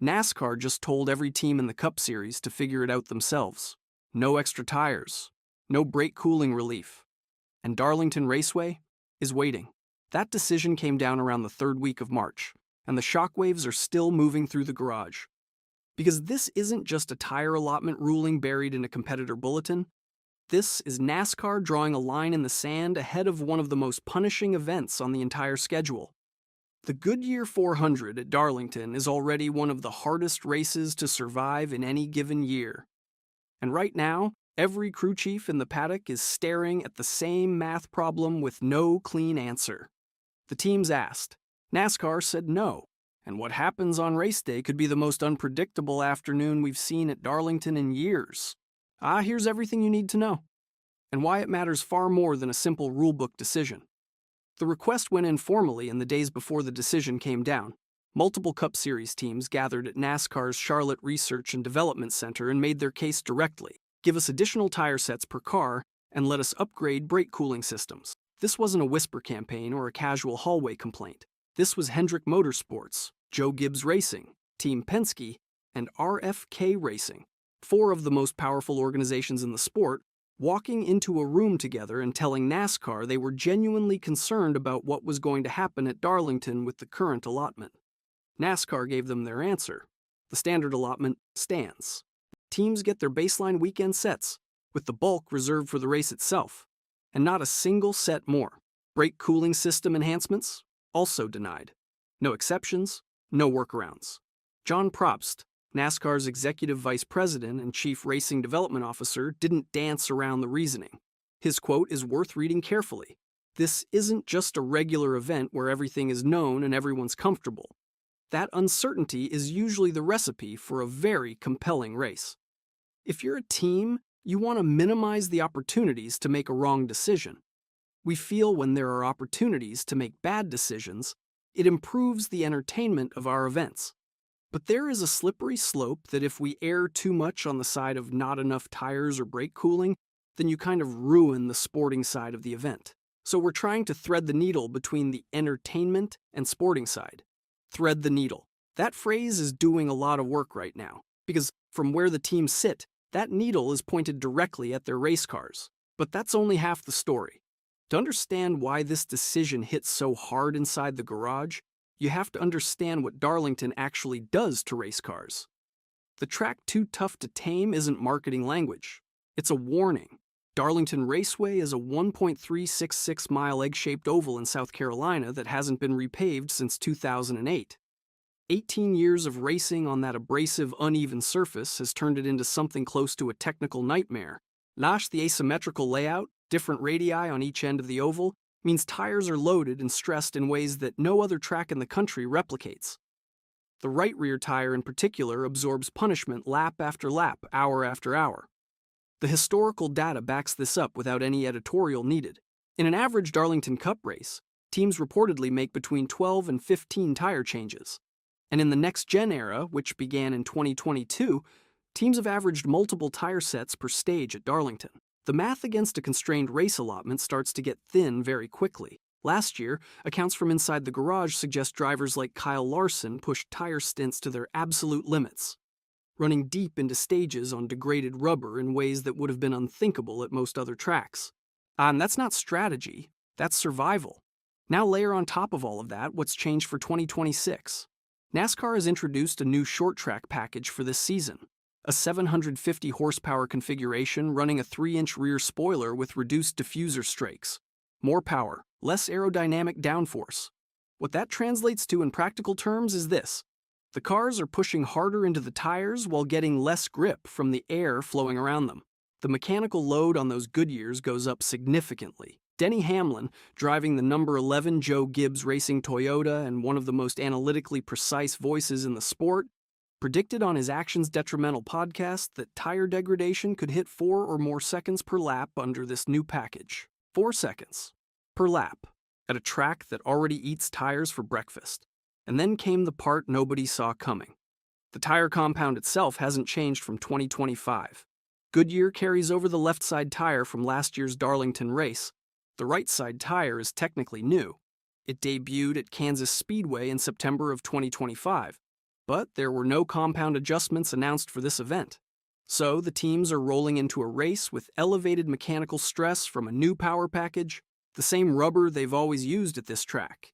NASCAR just told every team in the Cup Series to figure it out themselves. No extra tires, no brake cooling relief. And Darlington Raceway is waiting. That decision came down around the third week of March, and the shockwaves are still moving through the garage. Because this isn't just a tire allotment ruling buried in a competitor bulletin. This is NASCAR drawing a line in the sand ahead of one of the most punishing events on the entire schedule. The Goodyear 400 at Darlington is already one of the hardest races to survive in any given year. And right now, every crew chief in the paddock is staring at the same math problem with no clean answer. The teams asked. NASCAR said no. And what happens on race day could be the most unpredictable afternoon we've seen at Darlington in years. Here's everything you need to know. And why it matters far more than a simple rulebook decision. The request went in formally in the days before the decision came down. Multiple Cup Series teams gathered at NASCAR's Charlotte Research and Development Center and made their case directly. Give us additional tire sets per car, and let us upgrade brake cooling systems. This wasn't a whisper campaign or a casual hallway complaint. This was Hendrick Motorsports, Joe Gibbs Racing, Team Penske, and RFK Racing, four of the most powerful organizations in the sport, walking into a room together and telling NASCAR they were genuinely concerned about what was going to happen at Darlington with the current allotment. NASCAR gave them their answer. The standard allotment stands. Teams get their baseline weekend sets, with the bulk reserved for the race itself, and not a single set more. Brake cooling system enhancements? Also denied. No exceptions, no workarounds. John Probst, NASCAR's executive vice president and chief racing development officer, didn't dance around the reasoning. His quote is worth reading carefully. This isn't just a regular event where everything is known and everyone's comfortable. That uncertainty is usually the recipe for a very compelling race. If you're a team, you want to minimize the opportunities to make a wrong decision. We feel when there are opportunities to make bad decisions, it improves the entertainment of our events. But there is a slippery slope that if we err too much on the side of not enough tires or brake cooling, then you kind of ruin the sporting side of the event. So we're trying to thread the needle between the entertainment and sporting side. Thread the needle. That phrase is doing a lot of work right now, because from where the teams sit, that needle is pointed directly at their race cars. But that's only half the story. To understand why this decision hits so hard inside the garage, you have to understand what Darlington actually does to race cars. The track too tough to tame isn't marketing language. It's a warning. Darlington Raceway is a 1.366-mile egg-shaped oval in South Carolina that hasn't been repaved since 2008. 18 years of racing on that abrasive, uneven surface has turned it into something close to a technical nightmare. The asymmetrical layout, different radii on each end of the oval, means tires are loaded and stressed in ways that no other track in the country replicates. The right rear tire in particular absorbs punishment lap after lap, hour after hour. The historical data backs this up without any editorial needed. In an average Darlington Cup race, teams reportedly make between 12 and 15 tire changes. And in the next-gen era, which began in 2022, teams have averaged multiple tire sets per stage at Darlington. The math against a constrained race allotment starts to get thin very quickly. Last year, accounts from inside the garage suggest drivers like Kyle Larson pushed tire stints to their absolute limits, running deep into stages on degraded rubber in ways that would have been unthinkable at most other tracks. And that's not strategy, that's survival. Now layer on top of all of that what's changed for 2026. NASCAR has introduced a new short track package for this season. A 750 horsepower configuration running a 3-inch rear spoiler with reduced diffuser strakes. More power, less aerodynamic downforce. What that translates to in practical terms is this. The cars are pushing harder into the tires while getting less grip from the air flowing around them. The mechanical load on those Goodyears goes up significantly. Denny Hamlin, driving the number 11 Joe Gibbs Racing Toyota and one of the most analytically precise voices in the sport, predicted on his Actions Detrimental podcast that tire degradation could hit 4 or more seconds per lap under this new package. 4 seconds per lap at a track that already eats tires for breakfast. And then came the part nobody saw coming. The tire compound itself hasn't changed from 2025. Goodyear carries over the left side tire from last year's Darlington race. The right side tire is technically new. It debuted at Kansas Speedway in September of 2025. But there were no compound adjustments announced for this event. So the teams are rolling into a race with elevated mechanical stress from a new power package, the same rubber they've always used at this track,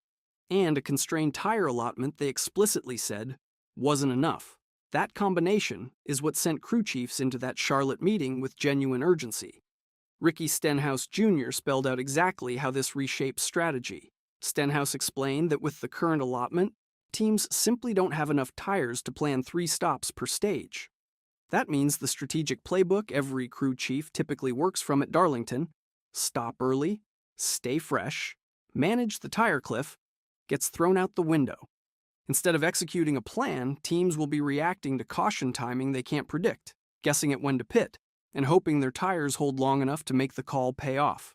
and a constrained tire allotment they explicitly said wasn't enough. That combination is what sent crew chiefs into that Charlotte meeting with genuine urgency. Ricky Stenhouse Jr. spelled out exactly how this reshapes strategy. Stenhouse explained that with the current allotment, teams simply don't have enough tires to plan 3 stops per stage. That means the strategic playbook every crew chief typically works from at Darlington, stop early, stay fresh, manage the tire cliff, gets thrown out the window. Instead of executing a plan, teams will be reacting to caution timing they can't predict, guessing at when to pit, and hoping their tires hold long enough to make the call pay off.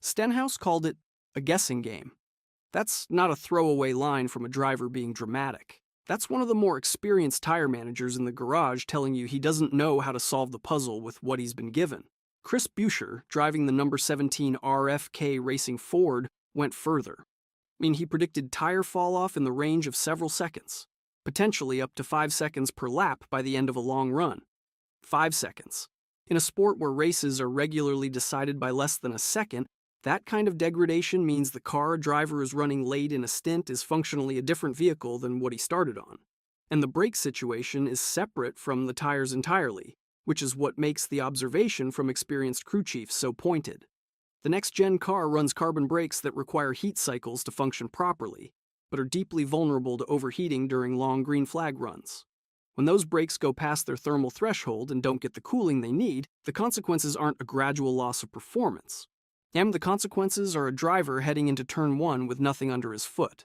Stenhouse called it a guessing game. That's not a throwaway line from a driver being dramatic. That's one of the more experienced tire managers in the garage telling you he doesn't know how to solve the puzzle with what he's been given. Chris Buescher, driving the number 17 RFK Racing Ford, went further. He predicted tire fall-off in the range of several seconds, potentially up to 5 seconds per lap by the end of a long run. 5 seconds. In a sport where races are regularly decided by less than a second, that kind of degradation means the car a driver is running late in a stint is functionally a different vehicle than what he started on. And the brake situation is separate from the tires entirely, which is what makes the observation from experienced crew chiefs so pointed. The next-gen car runs carbon brakes that require heat cycles to function properly, but are deeply vulnerable to overheating during long green flag runs. When those brakes go past their thermal threshold and don't get the cooling they need, the consequences aren't a gradual loss of performance. The consequences are a driver heading into turn 1 with nothing under his foot.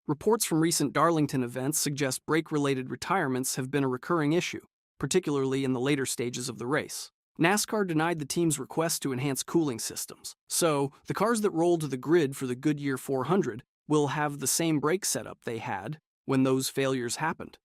Reports from recent Darlington events suggest brake-related retirements have been a recurring issue, particularly in the later stages of the race. NASCAR denied the team's request to enhance cooling systems, so the cars that roll to the grid for the Goodyear 400 will have the same brake setup they had when those failures happened.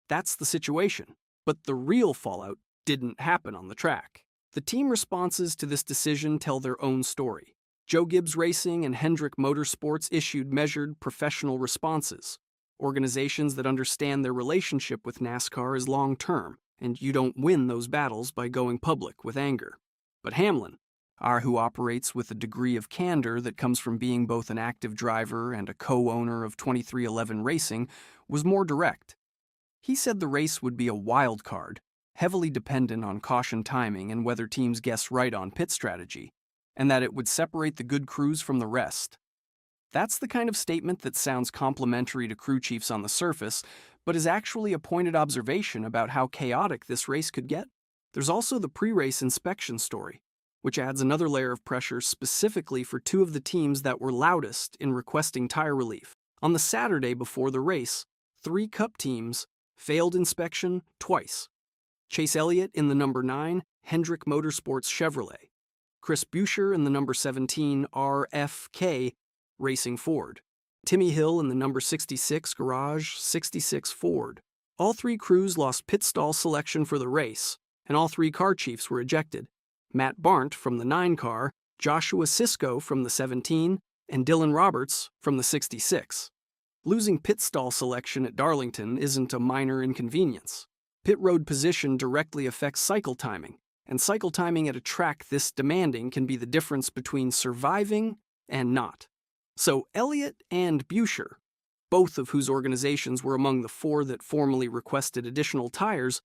That's the situation, but the real fallout didn't happen on the track. The team responses to this decision tell their own story. Gibbs Racing and Hendrick Motorsports issued measured, professional responses. Organizations that understand their relationship with NASCAR is long-term, and you don't win those battles by going public with anger. But Hamlin, who operates with a degree of candor that comes from being both an active driver and a co-owner of 2311 Racing, was more direct. He said the race would be a wild card, heavily dependent on caution timing and whether teams guess right on pit strategy, and that it would separate the good crews from the rest. That's the kind of statement that sounds complimentary to crew chiefs on the surface, but is actually a pointed observation about how chaotic this race could get. There's also the pre-race inspection story, which adds another layer of pressure specifically for 2 of the teams that were loudest in requesting tire relief. On the Saturday before the race, 3 Cup teams failed inspection twice. Chase Elliott in the number 9 Hendrick Motorsports Chevrolet, Chris Buescher in the number 17 RFK Racing Ford, Timmy Hill in the number 66 Garage 66 Ford. All 3 crews lost pit stall selection for the race, and all 3 car chiefs were ejected. Matt Barnt from the 9 car, Joshua Sisko from the 17, and Dylan Roberts from the 66. Losing pit stall selection at Darlington isn't a minor inconvenience. Pit road position directly affects cycle timing, and cycle timing at a track this demanding can be the difference between surviving and not. So Elliott and Buescher, both of whose organizations were among the 4 that formally requested additional tires,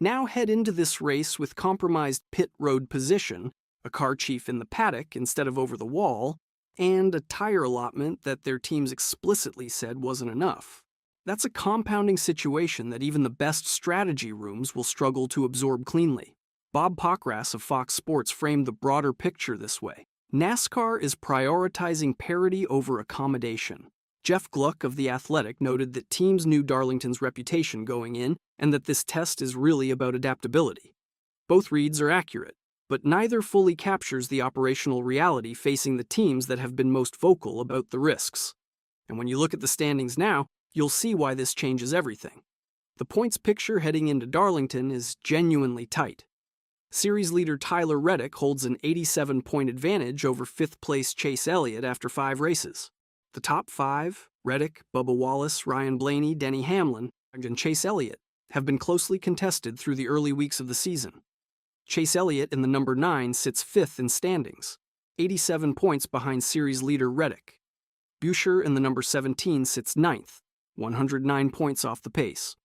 now head into this race with compromised pit road position, a car chief in the paddock instead of over the wall, and a tire allotment that their teams explicitly said wasn't enough. That's a compounding situation that even the best strategy rooms will struggle to absorb cleanly. Bob Pockras of Fox Sports framed the broader picture this way. NASCAR is prioritizing parity over accommodation. Jeff Gluck of The Athletic noted that teams knew Darlington's reputation going in and that this test is really about adaptability. Both reads are accurate, but neither fully captures the operational reality facing the teams that have been most vocal about the risks. And when you look at the standings now, you'll see why this changes everything. The points picture heading into Darlington is genuinely tight. Series leader Tyler Reddick holds an 87-point advantage over 5th-place Chase Elliott after 5 races. The top 5, Reddick, Bubba Wallace, Ryan Blaney, Denny Hamlin, and Chase Elliott have been closely contested through the early weeks of the season. Chase Elliott in the number 9 sits 5th in standings, 87 points behind series leader Reddick. Buescher in the number 17 sits 9th, 109 points off the pace.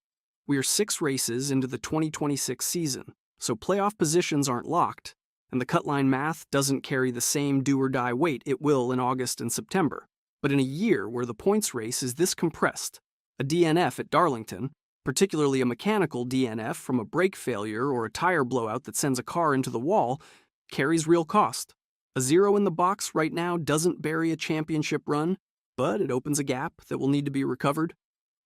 We are 6 races into the 2026 season, so playoff positions aren't locked, and the cutline math doesn't carry the same do-or-die weight it will in August and September. But in a year where the points race is this compressed, a DNF at Darlington, particularly a mechanical DNF from a brake failure or a tire blowout that sends a car into the wall, carries real cost. A 0 in the box right now doesn't bury a championship run, but it opens a gap that will need to be recovered.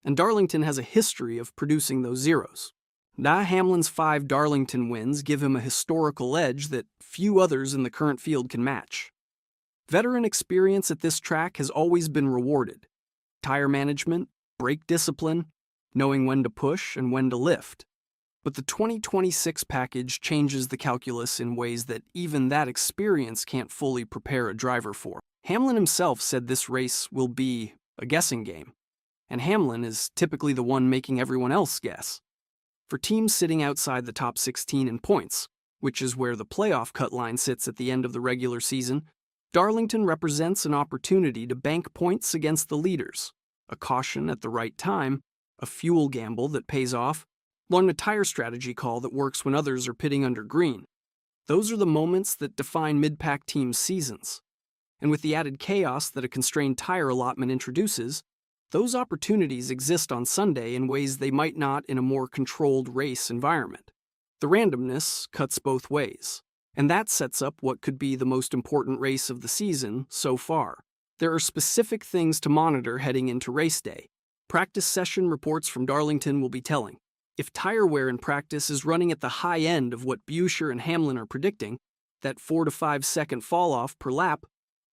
And Darlington has a history of producing those zeros. Hamlin's 5 Darlington wins give him a historical edge that few others in the current field can match. Veteran experience at this track has always been rewarded. Tire management, brake discipline, knowing when to push and when to lift. But the 2026 package changes the calculus in ways that even that experience can't fully prepare a driver for. Hamlin himself said this race will be a guessing game, and Hamlin is typically the one making everyone else guess. For teams sitting outside the top 16 in points, which is where the playoff cut line sits at the end of the regular season, Darlington represents an opportunity to bank points against the leaders, a caution at the right time, a fuel gamble that pays off, learn a tire strategy call that works when others are pitting under green. Those are the moments that define mid-pack teams' seasons. And with the added chaos that a constrained tire allotment introduces, those opportunities exist on Sunday in ways they might not in a more controlled race environment. The randomness cuts both ways, and that sets up what could be the most important race of the season so far. There are specific things to monitor heading into race day. Practice session reports from Darlington will be telling. If tire wear in practice is running at the high end of what Buescher and Hamlin are predicting, that 4 to 5 second fall-off per lap,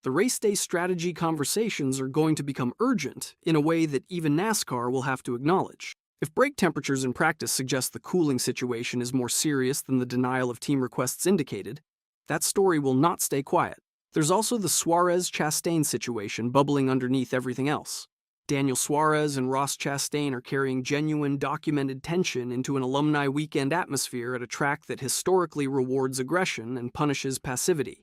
the race day strategy conversations are going to become urgent in a way that even NASCAR will have to acknowledge. If brake temperatures in practice suggest the cooling situation is more serious than the denial of team requests indicated, that story will not stay quiet. There's also the Suarez-Chastain situation bubbling underneath everything else. Daniel Suarez and Ross-Chastain are carrying genuine, documented tension into an Alumni Weekend atmosphere at a track that historically rewards aggression and punishes passivity.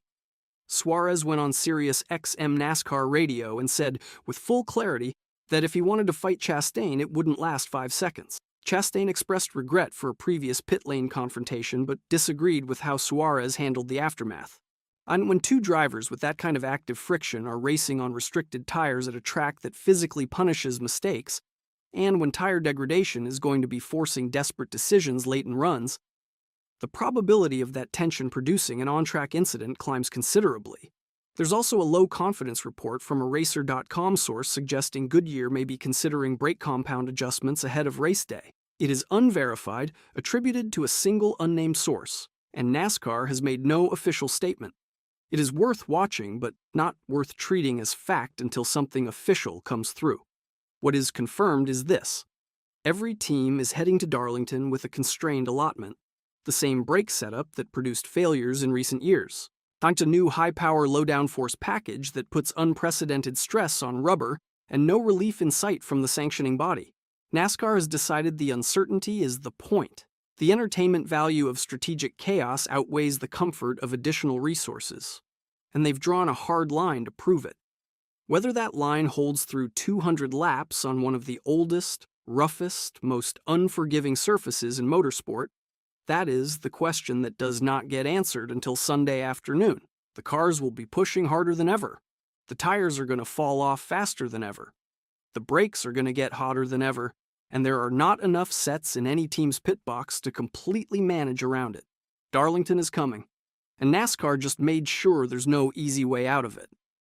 Suarez went on Sirius XM NASCAR radio and said, with full clarity, that if he wanted to fight Chastain, it wouldn't last 5 seconds. Chastain expressed regret for a previous pit lane confrontation but disagreed with how Suarez handled the aftermath. And when 2 drivers with that kind of active friction are racing on restricted tires at a track that physically punishes mistakes, and when tire degradation is going to be forcing desperate decisions late in runs, the probability of that tension producing an on-track incident climbs considerably. There's also a low-confidence report from a Racer.com source suggesting Goodyear may be considering brake compound adjustments ahead of race day. It is unverified, attributed to a single unnamed source, and NASCAR has made no official statement. It is worth watching, but not worth treating as fact until something official comes through. What is confirmed is this. Every team is heading to Darlington with a constrained allotment, the same brake setup that produced failures in recent years. Thanks to a new high-power, low-downforce package that puts unprecedented stress on rubber and no relief in sight from the sanctioning body. NASCAR has decided the uncertainty is the point. The entertainment value of strategic chaos outweighs the comfort of additional resources, and they've drawn a hard line to prove it. Whether that line holds through 200 laps on one of the oldest, roughest, most unforgiving surfaces in motorsport, that is the question that does not get answered until Sunday afternoon. The cars will be pushing harder than ever. The tires are going to fall off faster than ever. The brakes are going to get hotter than ever, and there are not enough sets in any team's pit box to completely manage around it. Darlington is coming, and NASCAR just made sure there's no easy way out of it.